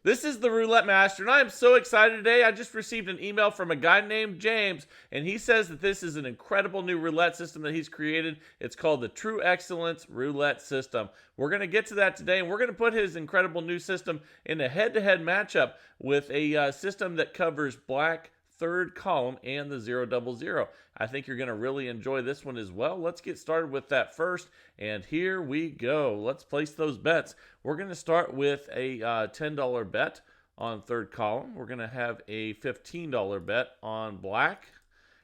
This is the Roulette Master, and I am so excited today. I just received an email from a guy named James, and he says that this is an incredible new roulette system that he's created. It's called the True Excellence Roulette System. We're going to get to that today, and we're going to put his incredible new system in a head-to-head matchup with a system that covers black, third column, and the 000. I think you're going to really enjoy this one as well. Let's get started with that first, and here we go. Let's place those bets. We're going to start with a $10 bet on third column. We're going to have a $15 bet on black,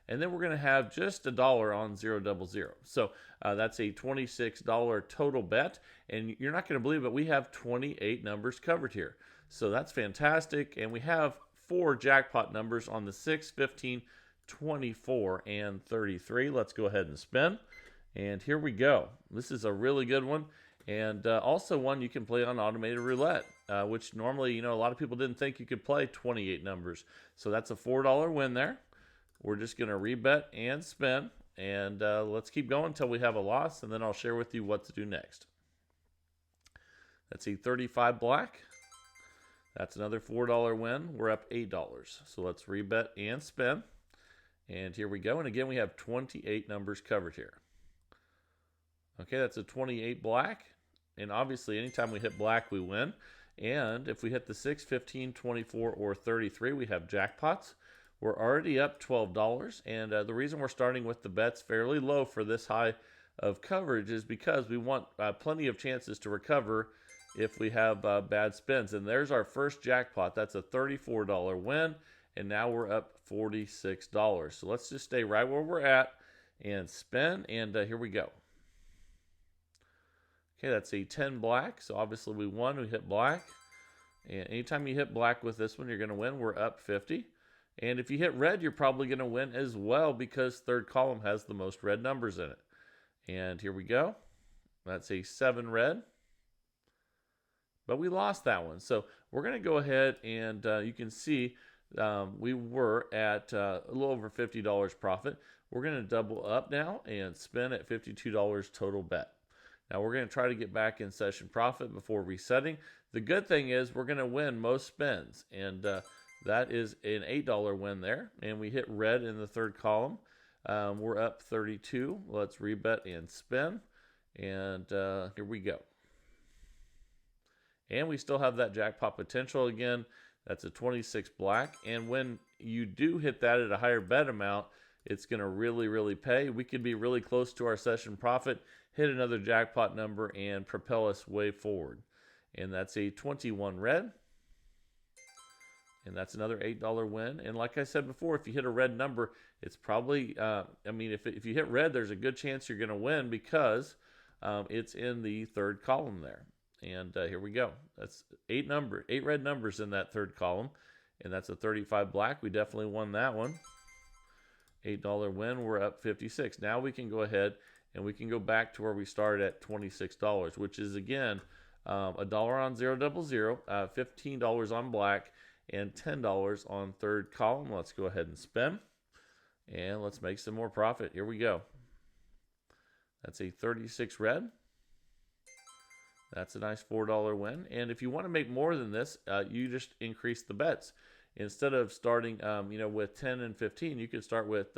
and then we're going to have just $1 on 000. So that's a $26 total bet, and you're not going to believe it, we have 28 numbers covered here. So that's fantastic, and we have 4 jackpot numbers on the 6, 15, 24, and 33. Let's go ahead and spin. And here we go. This is a really good one, and also one you can play on automated roulette, which normally, a lot of people didn't think you could play 28 numbers. So that's a $4 win there. We're just going to rebet and spin, and let's keep going until we have a loss, and then I'll share with you what to do next. Let's see, 35 black. That's another $4 win. We're up $8. So let's rebet and spin. And here we go. And again, we have 28 numbers covered here. Okay, that's a 28 black. And obviously, anytime we hit black, we win. And if we hit the 6, 15, 24, or 33, we have jackpots. We're already up $12. And the reason we're starting with the bets fairly low for this high of coverage is because we want plenty of chances to recover if we have bad spins. And there's our first jackpot. That's a $34 win, and now we're up $46. So let's just stay right where we're at and spin, and here we go. Okay, that's a 10 black, so obviously we won. We hit black, and anytime you hit black with this one, you're going to win. We're up 50. And if you hit red, you're probably going to win as well because third column has the most red numbers in it. And here we go. That's a 7 red. But we lost that one. So we're going to go ahead and you can see we were at a little over $50 profit. We're going to double up now and spin at $52 total bet. Now we're going to try to get back in session profit before resetting. The good thing is we're going to win most spins. And that is an $8 win there. And we hit red in the third column. We're up 32. Let's rebet and spin. And here we go. And we still have that jackpot potential again. That's a 26 black. And when you do hit that at a higher bet amount, it's going to really, really pay. We could be really close to our session profit, hit another jackpot number, and propel us way forward. And that's a 21 red. And that's another $8 win. And like I said before, if you hit a red number, it's probably, if you hit red, there's a good chance you're going to win because it's in the third column there. And here we go. That's 8 red numbers in that third column. And that's a 35 black. We definitely won that one. $8 win. We're up 56. Now we can go ahead and we can go back to where we started at $26, which is, again, $1 on 000, $15 on black, and $10 on third column. Let's go ahead and spin. And let's make some more profit. Here we go. That's a 36 red. That's a nice $4 win. And if you want to make more than this, you just increase the bets. Instead of starting, with 10 and 15, you could start with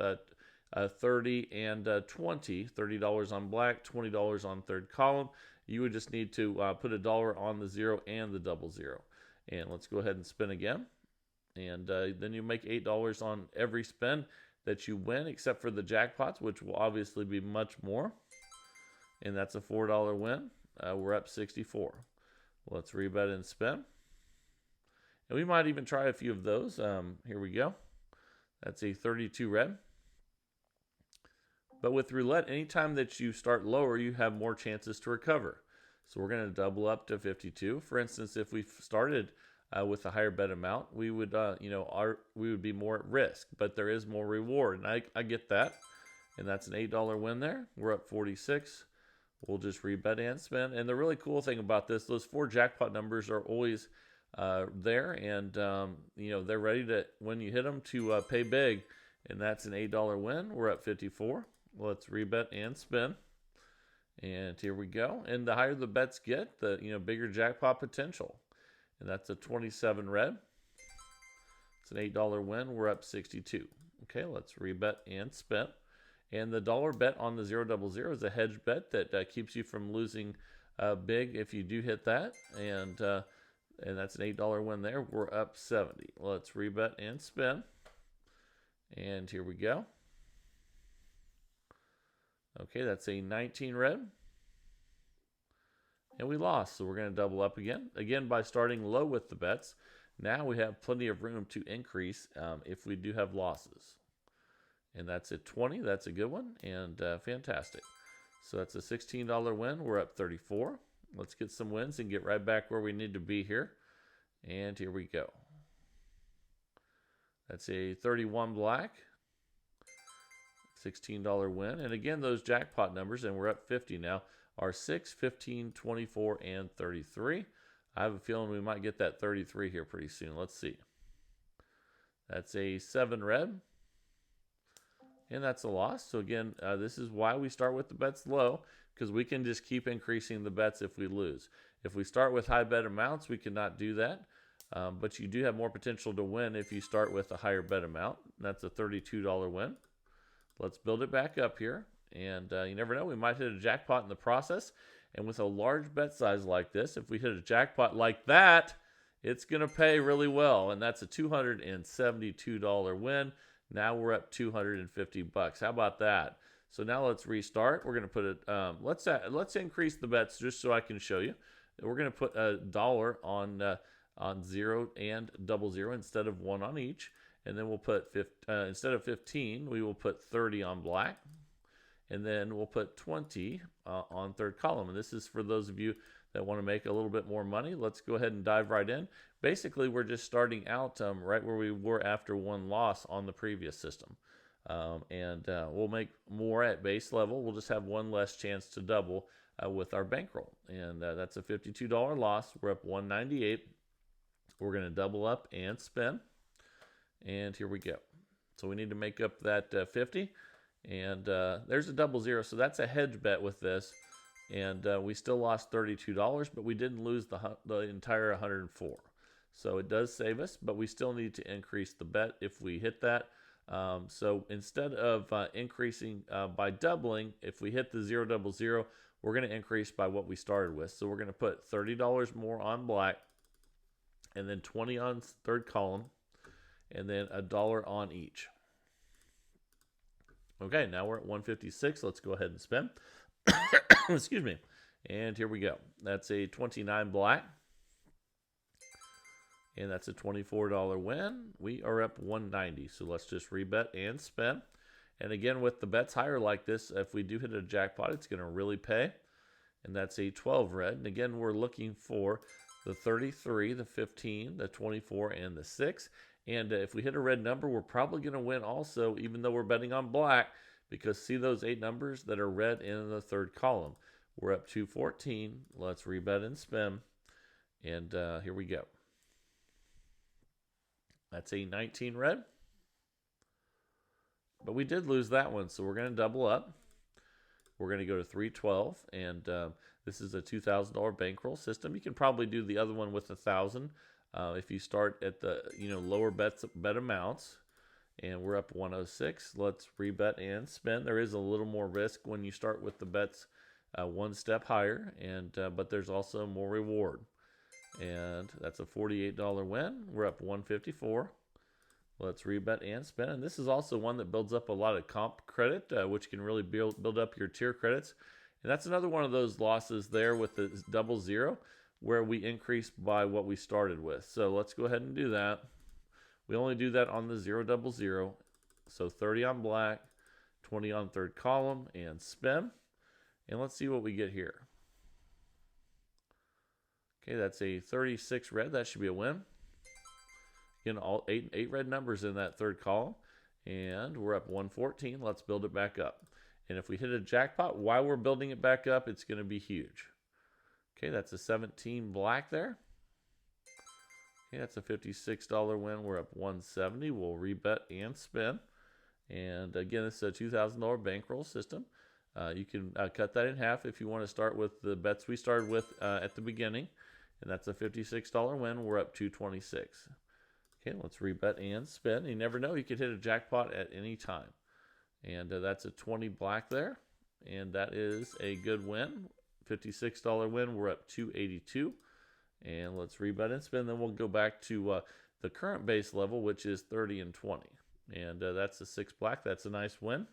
30 and 20. $30 on black, $20 on third column. You would just need to put $1 on the 0 and the 000. And let's go ahead and spin again. And then you make $8 on every spin that you win, except for the jackpots, which will obviously be much more. And that's a $4 win. We're up 64. Let's rebet and spin. And we might even try a few of those. Here we go. That's a 32 red. But with roulette, anytime that you start lower, you have more chances to recover. So we're going to double up to 52. For instance, if we started with a higher bet amount, we would, we would be more at risk. But there is more reward, and I get that. And that's an $8 win there. We're up 46. We'll just rebet and spin. And the really cool thing about this, those 4 jackpot numbers are always there. And, they're ready to, when you hit them, to pay big. And that's an $8 win. We're up 54. Let's rebet and spin. And here we go. And the higher the bets get, the bigger jackpot potential. and that's a 27 red. It's an $8 win. We're up 62. Okay, let's rebet and spin. And the dollar bet on the 000 is a hedge bet that keeps you from losing big if you do hit that. And that's an $8 win there. We're up 70. Let's rebet and spin. And here we go. Okay, that's a 19 red. And we lost, so we're going to double up again. Again, by starting low with the bets. Now we have plenty of room to increase if we do have losses. And that's at 20. That's a good one and fantastic. So that's a $16 win. We're up 34. Let's get some wins and get right back where we need to be here. And here we go. That's a 31 black. $16 win. And again, those jackpot numbers, and we're up 50 now, are 6, 15, 24, and 33. I have a feeling we might get that 33 here pretty soon. Let's see. That's a 7 red. And that's a loss. So again, this is why we start with the bets low, because we can just keep increasing the bets if we lose. If we start with high bet amounts, we cannot do that. But you do have more potential to win if you start with a higher bet amount. That's a $32 win. Let's build it back up here. And you never know, we might hit a jackpot in the process. And with a large bet size like this, if we hit a jackpot like that, it's going to pay really well. And that's a $272 win. Now we're up $250. How about that? So now let's restart. We're going to put it. Let's increase the bets just so I can show you. We're going to put $1 on 0 and 00 instead of 1 on each. And then we'll put instead of 15, we will put 30 on black. And then we'll put 20 on third column. And this is for those of you that want to make a little bit more money. Let's go ahead and dive right in. Basically, we're just starting out right where we were after one loss on the previous system. We'll make more at base level. We'll just have one less chance to double with our bankroll. And that's a $52 loss. We're up $198. We're going to double up and spin. And here we go. So we need to make up that 50. And there's a 00. So that's a hedge bet with this. And we still lost $32, but we didn't lose the entire 104. So it does save us, but we still need to increase the bet if we hit that. So instead of increasing by doubling, if we hit the 000, we're going to increase by what we started with. So we're going to put $30 more on black, and then 20 on third column, and then $1 on each. Okay, now we're at 156. Let's go ahead and spin. Excuse me. And here we go. That's a 29 black. And that's a $24 win. We are up 190. So let's just rebet and spin. And again, with the bets higher like this, if we do hit a jackpot, it's going to really pay. And that's a 12 red. And again, we're looking for the 33, the 15, the 24, and the 6. And if we hit a red number, we're probably going to win also, even though we're betting on black, because see those 8 numbers that are red in the third column. We're up 214. Let's rebet and spin. And here we go. That's a 19 red. But we did lose that one, so we're going to double up. We're going to go to 312, and this is a $2,000 bankroll system. You can probably do the other one with $1,000 if you start at the lower bet amounts. And we're up 106. Let's rebet and spin. There is a little more risk when you start with the bets one step higher, but there's also more reward. And that's a $48 win. We're up 154. Let's rebet and spin. And this is also one that builds up a lot of comp credit, which can really build up your tier credits. And that's another one of those losses there with the 00, where we increase by what we started with. So let's go ahead and do that. We only do that on the 000. So 30 on black, 20 on third column, and spin. And let's see what we get here. Okay, that's a 36 red. That should be a win. Again, all eight red numbers in that third column. And we're up 114. Let's build it back up. And if we hit a jackpot while we're building it back up, it's going to be huge. Okay, that's a 17 black there. Okay, that's a $56 win. We're up 170. We'll rebet and spin. And again, it's a $2,000 bankroll system. You can cut that in half if you want to start with the bets we started with at the beginning. and that's a $56 win. We're up 226. Okay, let's rebet and spin. You never know, you could hit a jackpot at any time. And that's a 20 black there, and that is a good win. $56 win. We're up 282. And let's rebet and spin. Then we'll go back to the current base level, which is 30 and 20. And that's a 6 black. That's a nice win.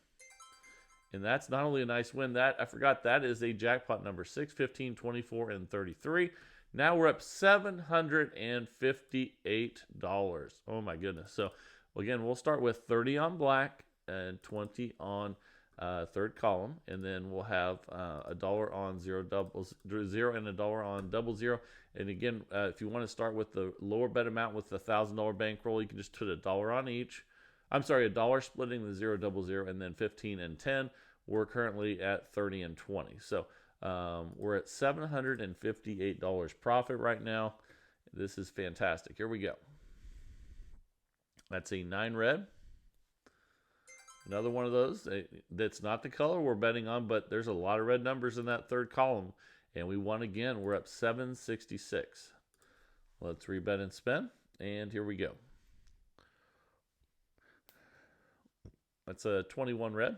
And that's not only a nice win, that I forgot that is a jackpot number 6, 15, 24, and 33. Now we're up $758. Oh my goodness. So again, we'll start with 30 on black and 20 on third column, and then we'll have $1 on zero and $1 on double zero. And again, if you want to start with the lower bet amount with the $1,000 bankroll, you can just put $1 on each. I'm sorry, $1 splitting the 0, double zero, and then 15 and 10. We're currently at 30 and 20. So we're at $758 profit right now. This is fantastic. Here we go. That's a 9 red. Another one of those. That's not the color we're betting on, but there's a lot of red numbers in that third column. And we won again. We're up 766. Let's rebet and spin. And here we go. That's a 21 red.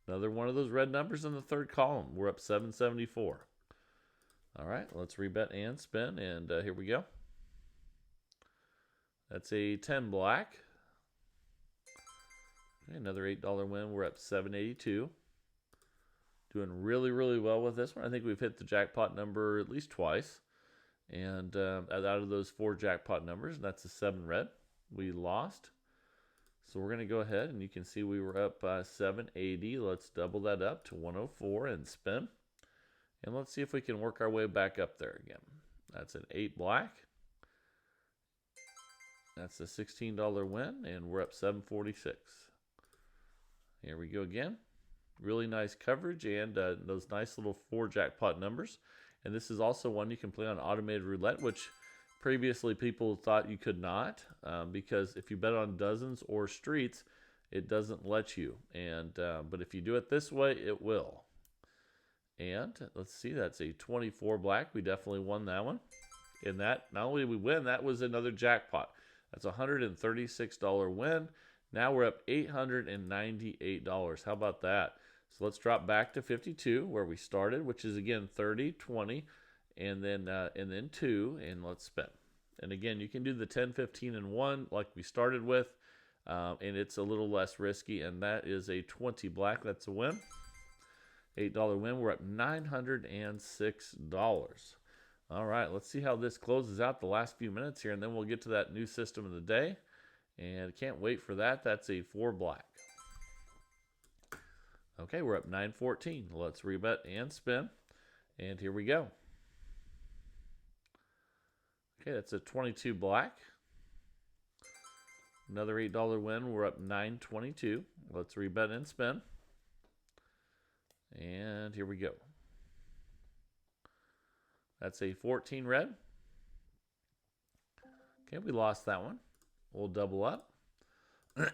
Another one of those red numbers in the third column. We're up 774. All right, let's rebet and spin. And here we go. That's a 10 black. Okay, another $8 win. We're up 782. Doing really, really well with this one. I think we've hit the jackpot number at least twice. And out of those 4 jackpot numbers, that's a 7 red. We lost. So we're going to go ahead, and you can see we were up 780. Let's double that up to 104 and spin. And let's see if we can work our way back up there again. That's an 8 black. That's a $16 win, and we're up 746. Here we go again. Really nice coverage and those nice little 4 jackpot numbers. And this is also one you can play on automated roulette, which previously people thought you could not, because if you bet on dozens or streets, it doesn't let you. And but if you do it this way, it will. And let's see, that's a 24 black. We definitely won that one. And that, not only did we win, that was another jackpot. That's a $136 win. Now we're up $898. How about that? So let's drop back to 52 where we started, which is again 30, 20, and then 2, and let's spin. And again, you can do the 10, 15, and 1 like we started with, and it's a little less risky, and that is a 20 black. That's a win. $8 win. We're up $906. All right, let's see how this closes out the last few minutes here, and then we'll get to that new system of the day. And can't wait for that. That's a 4 black. Okay, we're up 914. Let's rebet and spin. And here we go. Okay, that's a 22 black. Another $8 win. We're up 922. Let's rebet and spin. And here we go. That's a 14 red. Okay, we lost that one. We'll double up.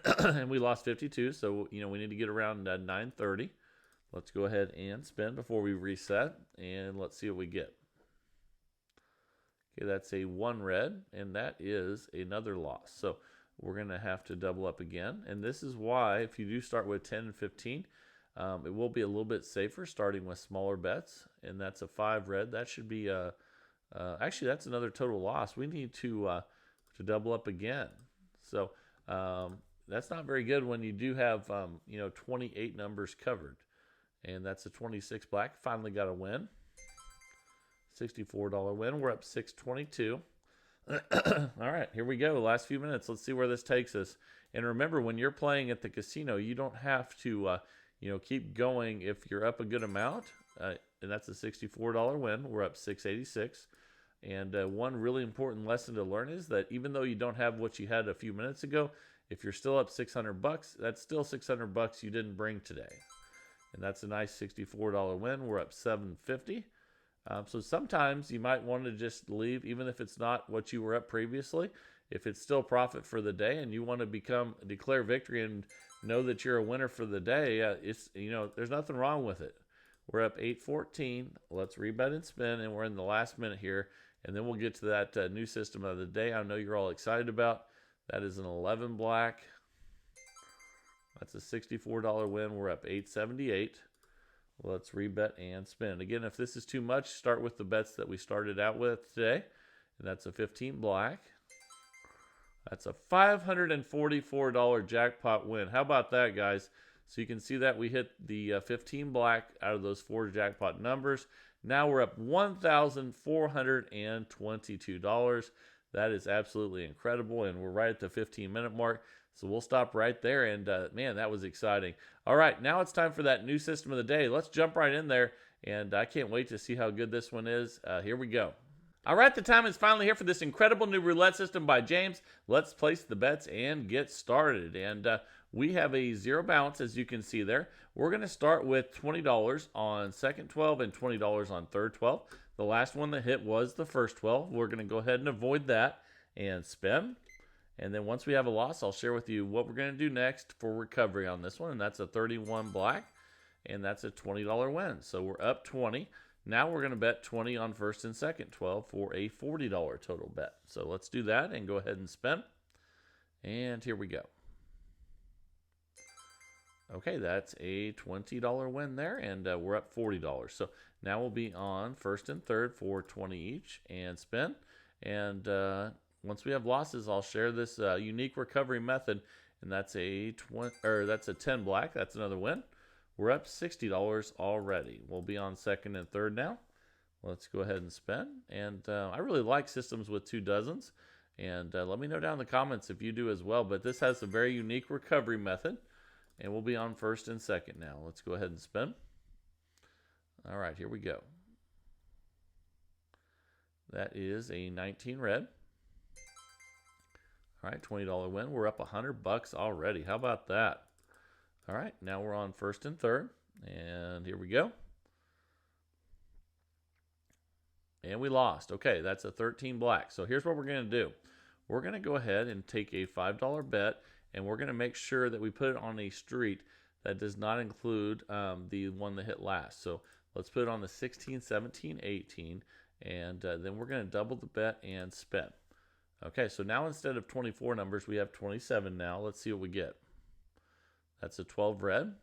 And we lost 52, so we need to get around 930. Let's go ahead and spin before we reset, and let's see what we get. Okay, that's a 1 red, and that is another loss. So we're going to have to double up again, and this is why if you do start with 10 and 15, it will be a little bit safer starting with smaller bets, and that's a 5 red. That should be actually that's another total loss. We need to double up again. So that's not very good when you do have 28 numbers covered, and that's a 26 black. Finally got a win. $64 win. We're up 622. All right, here we go. Last few minutes. Let's see where this takes us. And remember, when you're playing at the casino, you don't have to keep going if you're up a good amount. And that's a $64 win. We're up 686. And one really important lesson to learn is that even though you don't have what you had a few minutes ago, if you're still up $600, that's still $600 you didn't bring today. And that's a nice $64 win. We're up 750. So sometimes you might want to just leave, even if it's not what you were up previously. If it's still profit for the day and you want to declare victory and know that you're a winner for the day, there's nothing wrong with it. We're up 814. Let's rebet and spin, and we're in the last minute here. And then we'll get to that new system of the day I know you're all excited about. That is an 11 black. That's a $64 win. We're up 878. Let's rebet and spin. Again, if this is too much, start with the bets that we started out with today. And that's a 15 black. That's a $544 jackpot win. How about that, guys? So you can see that we hit the 15 black out of those 4 jackpot numbers. Now we're up $1,422. That is absolutely incredible, and we're right at the 15-minute mark. So we'll stop right there, and man, that was exciting. All right, now it's time for that new system of the day. Let's jump right in there, and I can't wait to see how good this one is. Here we go. All right, the time is finally here for this incredible new roulette system by James. Let's place the bets and get started. And we have a 0 balance, as you can see there. We're going to start with $20 on second 12 and $20 on third 12. The last one that hit was the first 12. We're going to go ahead and avoid that and spin. And then once we have a loss, I'll share with you what we're going to do next for recovery on this one. And that's a 31 black, and that's a $20 win. So we're up 20. Now we're going to bet 20 on first and second 12 for a $40 total bet. So let's do that and go ahead and spin. And here we go. Okay, that's a $20 win there, and we're up $40. So now we'll be on first and third for 20 each and spin. And once we have losses, I'll share this unique recovery method, and that's a 10 black. That's another win. We're up $60 already. We'll be on second and third now. Let's go ahead and spin. And I really like systems with 2 dozens. And let me know down in the comments if you do as well. But this has a very unique recovery method. And we'll be on first and second now. Let's go ahead and spin. All right, here we go. That is a 19 red. All right, $20 win. We're up $100 already. How about that? All right, now we're on first and third, and here we go. And we lost. Okay, that's a 13 black. So here's what we're going to do. We're going to go ahead and take a $5 bet, and we're going to make sure that we put it on a street that does not include the one that hit last. So let's put it on the 16, 17, 18, and then we're going to double the bet and spin. Okay, so now instead of 24 numbers, we have 27 now. Let's see what we get. That's a 12 red.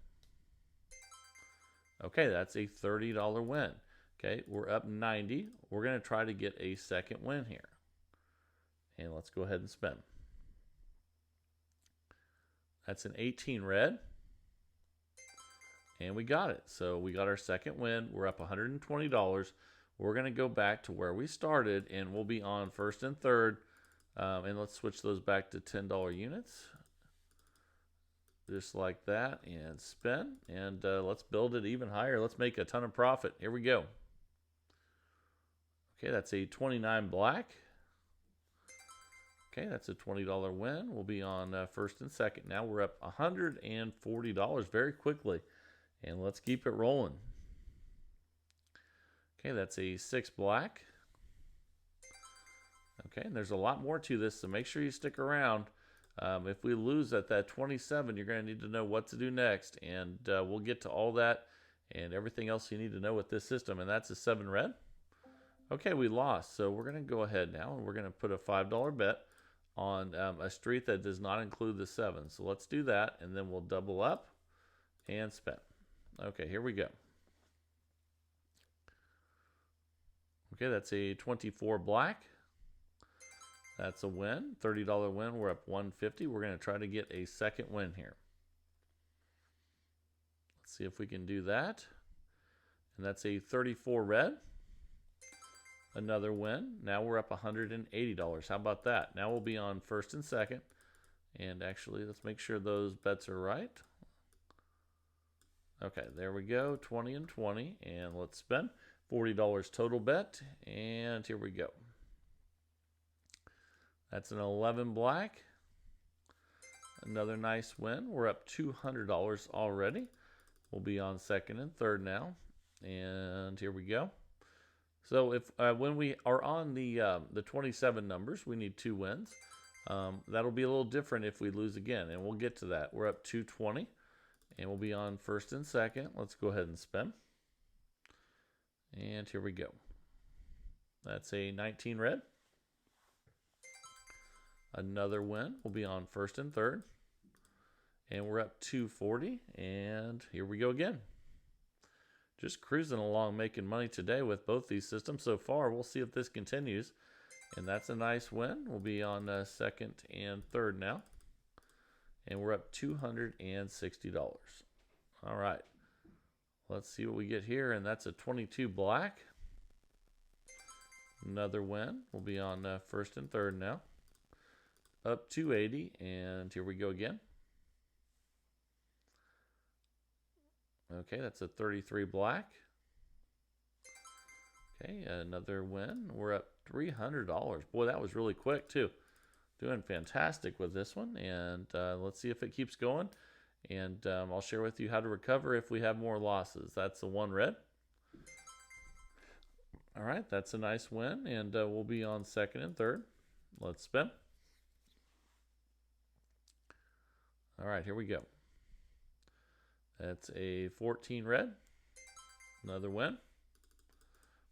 Okay, that's a $30 win. Okay, we're up 90. We're going to try to get a second win here. And let's go ahead and spin. That's an 18 red. And we got it. So we got our second win. We're up $120. We're going to go back to where we started, and we'll be on first and third. And let's switch those back to $10 units. Just like that, and spin, and let's build it even higher. Let's make a ton of profit. Here we go. Okay, that's a 29 black. Okay, that's a $20 win. We'll be on first and second. Now we're up $140 very quickly, and let's keep it rolling. Okay, that's a 6 black. Okay, and there's a lot more to this, so make sure you stick around. If we lose at that 27, you're going to need to know what to do next, and we'll get to all that and everything else you need to know with this system, and that's a 7 red. Okay, we lost, so we're going to go ahead now, and we're going to put a $5 bet on a street that does not include the 7. So let's do that, and then we'll double up and spin. Okay, here we go. Okay, that's a 24 black. That's a win, $30 win. We're up $150. We're going to try to get a second win here. Let's see if we can do that. And that's a 34 red. Another win. Now we're up $180. How about that? Now we'll be on first and second. And actually, let's make sure those bets are right. Okay, there we go. 20 and 20. And let's spin. $40 total bet. And here we go. That's an 11 black. Another nice win. We're up $200 already. We'll be on second and third now. And here we go. So if when we are on the 27 numbers, we need 2 wins. That'll be a little different if we lose again, and we'll get to that. We're up $220, and we'll be on first and second. Let's go ahead and spin. And here we go. That's a 19 red. Another win will be on first and third. And we're up 240. And here we go again. Just cruising along making money today with both these systems so far. We'll see if this continues. And that's a nice win. We'll be on second and third now. And we're up $260. All right. Let's see what we get here. And that's a 22 black. Another win. We'll be on first and third now. Up 280. And here we go again. Okay, that's a 33 black. Okay, another win. We're up $300. Boy, that was really quick too. Doing fantastic with this one. And let's see if it keeps going. And I'll share with you how to recover if we have more losses. That's the one red. All right, that's a nice win. And we'll be on second and third. Let's spin. All right, here we go. That's a 14 red. Another win.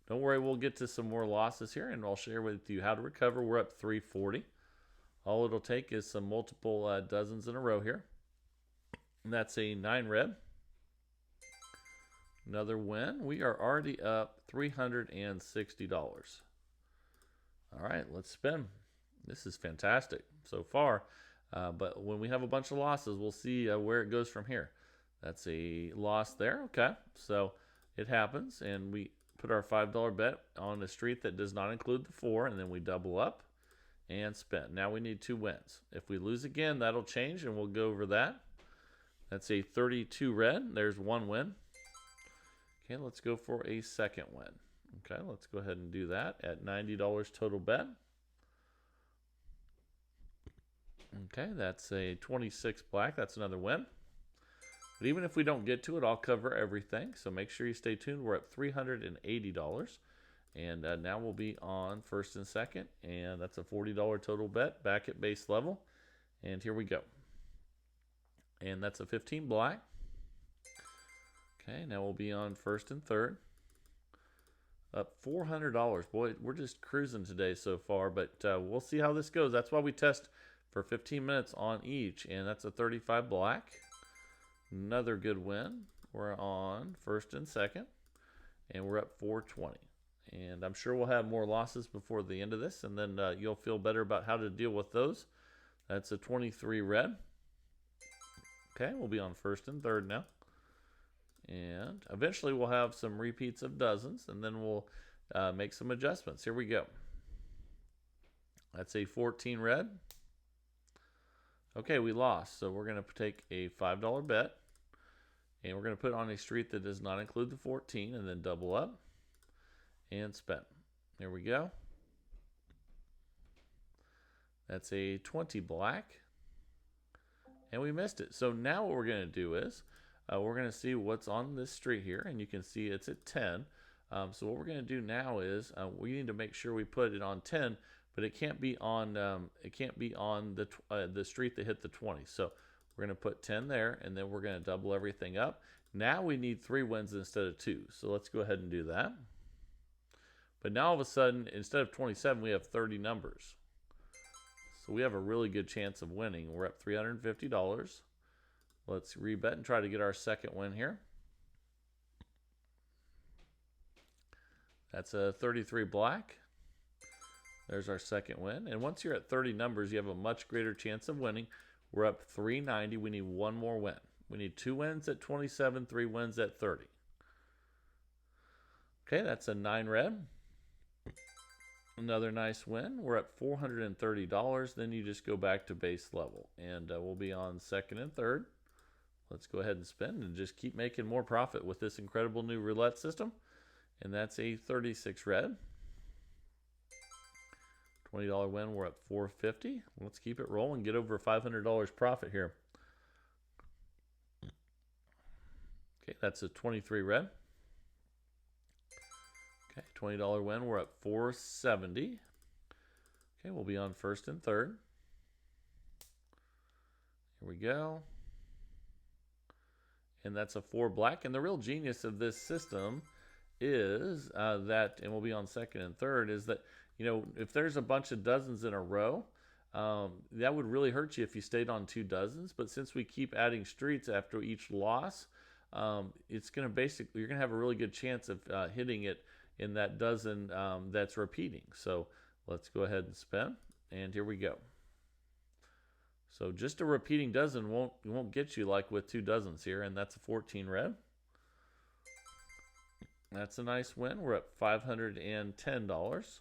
Don't worry, we'll get to some more losses here, and I'll share with you how to recover. We're up 340. All it'll take is some multiple dozens in a row here. And that's a 9 red. Another win. We are already up $360. All right, let's spin. This is fantastic so far. But when we have a bunch of losses, we'll see where it goes from here. That's a loss there. Okay, so it happens, and we put our $5 bet on a street that does not include the 4, and then we double up and spin. Now we need 2 wins. If we lose again, that'll change, and we'll go over that. That's a 32 red. There's 1 win. Okay, let's go for a second win. Okay, let's go ahead and do that at $90 total bet. Okay, that's a 26 black. That's another win. But even if we don't get to it, I'll cover everything. So make sure you stay tuned. We're at $380. And now we'll be on first and second. And that's a $40 total bet back at base level. And here we go. And that's a 15 black. Okay, now we'll be on first and third. Up $400. Boy, we're just cruising today so far. But we'll see how this goes. That's why we test for 15 minutes on each. And that's a 35 black. Another good win. We're on first and second, and we're up 420. And I'm sure we'll have more losses before the end of this, and then you'll feel better about how to deal with those. That's a 23 red. Okay, we'll be on first and third now. And eventually we'll have some repeats of dozens, and then we'll make some adjustments. Here we go. That's a 14 red. Okay, we lost, so we're going to take a $5 bet, and we're going to put on a street that does not include the 14, and then double up and spin. There we go. That's a 20 black, and we missed it. So now what we're going to do is we're going to see what's on this street here, and you can see it's at 10. So what we're going to do now is we need to make sure we put it on 10. But it can't be on the street that hit the 20. So we're going to put 10 there, and then we're going to double everything up. Now we need 3 wins instead of 2. So let's go ahead and do that. But now all of a sudden, instead of 27, we have 30 numbers. So we have a really good chance of winning. We're up $350. Let's rebet and try to get our second win here. That's a 33 black. There's our second win. And once you're at 30 numbers, you have a much greater chance of winning. We're up 390. We need 1 more win. We need 2 wins at 27, 3 wins at 30. Okay, that's a 9 red. Another nice win. We're at $430. Then you just go back to base level. And we'll be on second and third. Let's go ahead and spin and just keep making more profit with this incredible new roulette system. And that's a 36 red. $20 win, we're at $450. Let's keep it rolling, get over $500 profit here. Okay, that's a 23 red. Okay, $20 win, we're at $470. Okay, we'll be on first and third. Here we go. And that's a 4 black. And the real genius of this system is that, and we'll be on second and third, is that, if there's a bunch of dozens in a row, that would really hurt you if you stayed on 2 dozens. But since we keep adding streets after each loss, it's going to basically, you're going to have a really good chance of hitting it in that dozen that's repeating. So let's go ahead and spin, and here we go. So just a repeating dozen won't get you like with 2 dozens here, and that's a 14 red. That's a nice win. We're at $510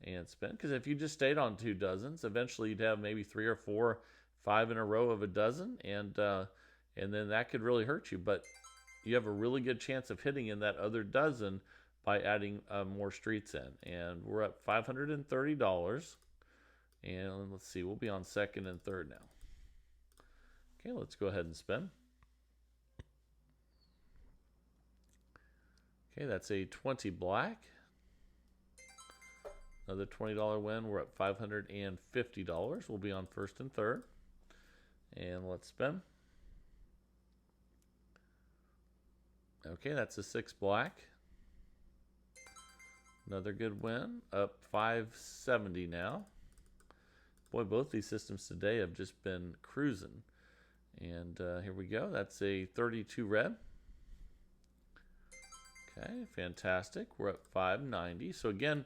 and spin, because if you just stayed on 2 dozens, eventually you'd have maybe 3 or 4, 5 in a row of a dozen, and then that could really hurt you. But you have a really good chance of hitting in that other dozen by adding more streets in. And we're at $530. And let's see, we'll be on second and third now. Okay, let's go ahead and spin. Okay, that's a 20 black. Another $20 win. We're at $550. We'll be on first and third. And let's spin. Okay, that's a 6 black. Another good win. Up $570 now. Boy, both these systems today have just been cruising. And here we go. That's a 32 red. Okay, fantastic. We're at $590. So again,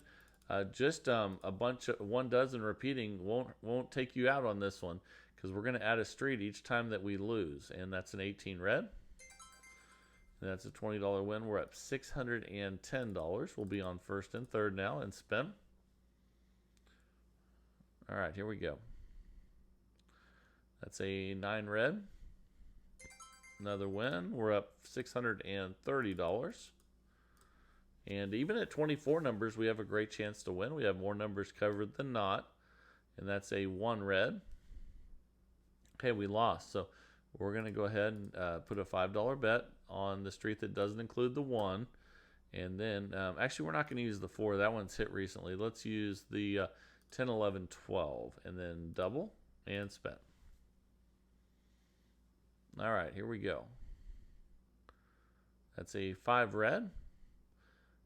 just a bunch of 1 dozen repeating won't take you out on this one, because we're going to add a street each time that we lose, and that's an 18 red. And that's a $20 win. We're at $610. We'll be on first and third now and spin. All right, here we go. That's a 9 red. Another win. We're up $630. And even at 24 numbers, we have a great chance to win. We have more numbers covered than not. And that's a 1 red. Okay, we lost. So we're going to go ahead and put a $5 bet on the street that doesn't include the 1. And then, actually, we're not going to use the 4. That one's hit recently. Let's use the 10, 11, 12. And then double and spin. All right, here we go. That's a 5 red.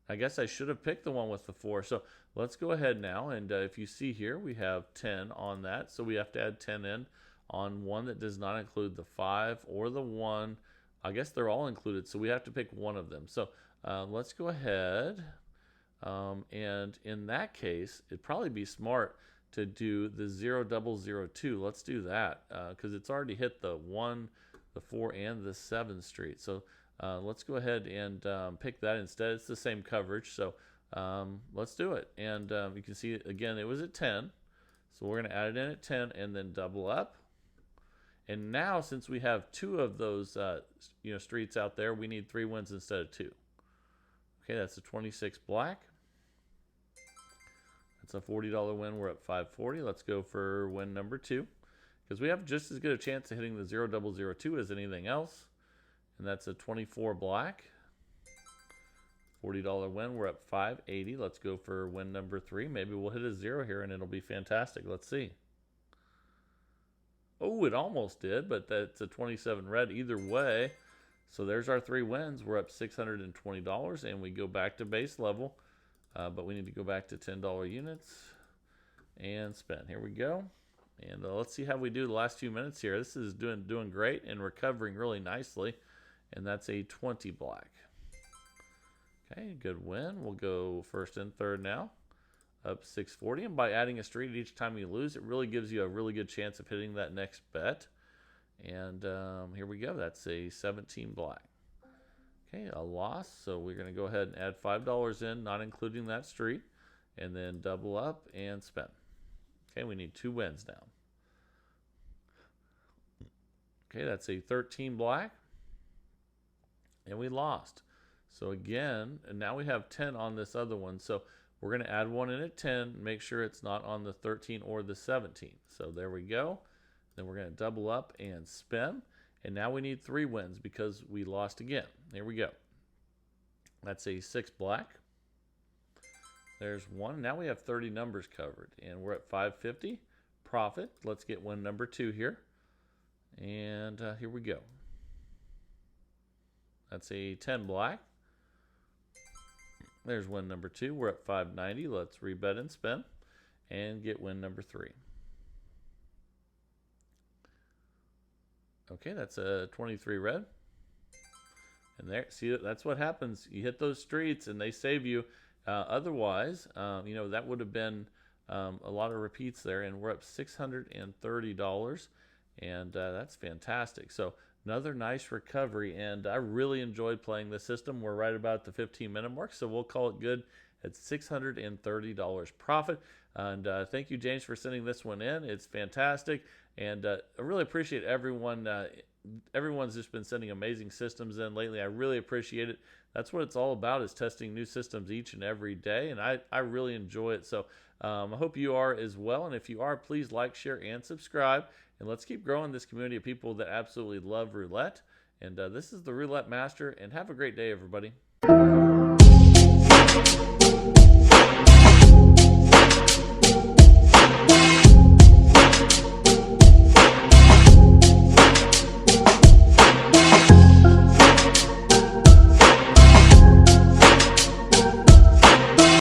I guess I should have picked the one with the 4. So let's go ahead now. And if you see here, we have 10 on that. So we have to add 10 in on one that does not include the 5 or the 1. I guess they're all included, so we have to pick one of them. So let's go ahead. And in that case, it'd probably be smart to do the 0002. Let's do that because it's already hit the 1, the 4, and the 7 street. So let's go ahead and pick that instead. It's the same coverage, so let's do it. And you can see, again, it was at 10. So we're going to add it in at 10 and then double up. And now, since we have 2 of those streets out there, we need 3 wins instead of 2. Okay, that's a 26 black. That's a $40 win. We're at $540. Let's go for win number 2, because we have just as good a chance of hitting the 0002 as anything else. And that's a 24 black. $40 win. We're at $580. Let's go for win number 3. Maybe we'll hit a 0 here and it'll be fantastic. Let's see. Oh, it almost did, but that's a 27 red either way. So there's our 3 wins. We're up $620, and we go back to base level. But we need to go back to $10 units and spend. Here we go. And let's see how we do the last few minutes here. This is doing great and recovering really nicely. And that's a 20 black. Okay, good win. We'll go first and third now. Up 640, and by adding a street each time you lose, it really gives you a really good chance of hitting that next bet. And here we go. That's a 17 black. Okay, a loss. So we're going to go ahead and add $5 in, not including that street, and then double up and spend. Okay, we need 2 wins now. Okay, that's a 13 black, and we lost. So again, and now we have 10 on this other one. So we're going to add 1 in at 10, make sure it's not on the 13 or the 17. So there we go. Then we're going to double up and spin. And now we need 3 wins because we lost again. There we go. That's a 6 black. There's 1. Now we have 30 numbers covered. And we're at 550. Profit. Let's get win number 2 here. And here we go. That's a 10 black. There's win number 2. We're at 590. Let's rebet and spin and get win number 3. Okay, that's a 23 red. And there, see, that's what happens. You hit those streets and they save you. Otherwise, that would have been a lot of repeats there. And we're up $630. And that's fantastic. So another nice recovery. And I really enjoyed playing this system. We're right about the 15-minute mark. So we'll call it good at $630 profit. And thank you, James, for sending this one in. It's fantastic. And I really appreciate everyone. Everyone's just been sending amazing systems in lately. I really appreciate it. That's what it's all about, is testing new systems each and every day. And I really enjoy it. So I hope you are as well. And if you are, please like, share, and subscribe. And let's keep growing this community of people that absolutely love roulette. And this is the Roulette Master. And have a great day, everybody.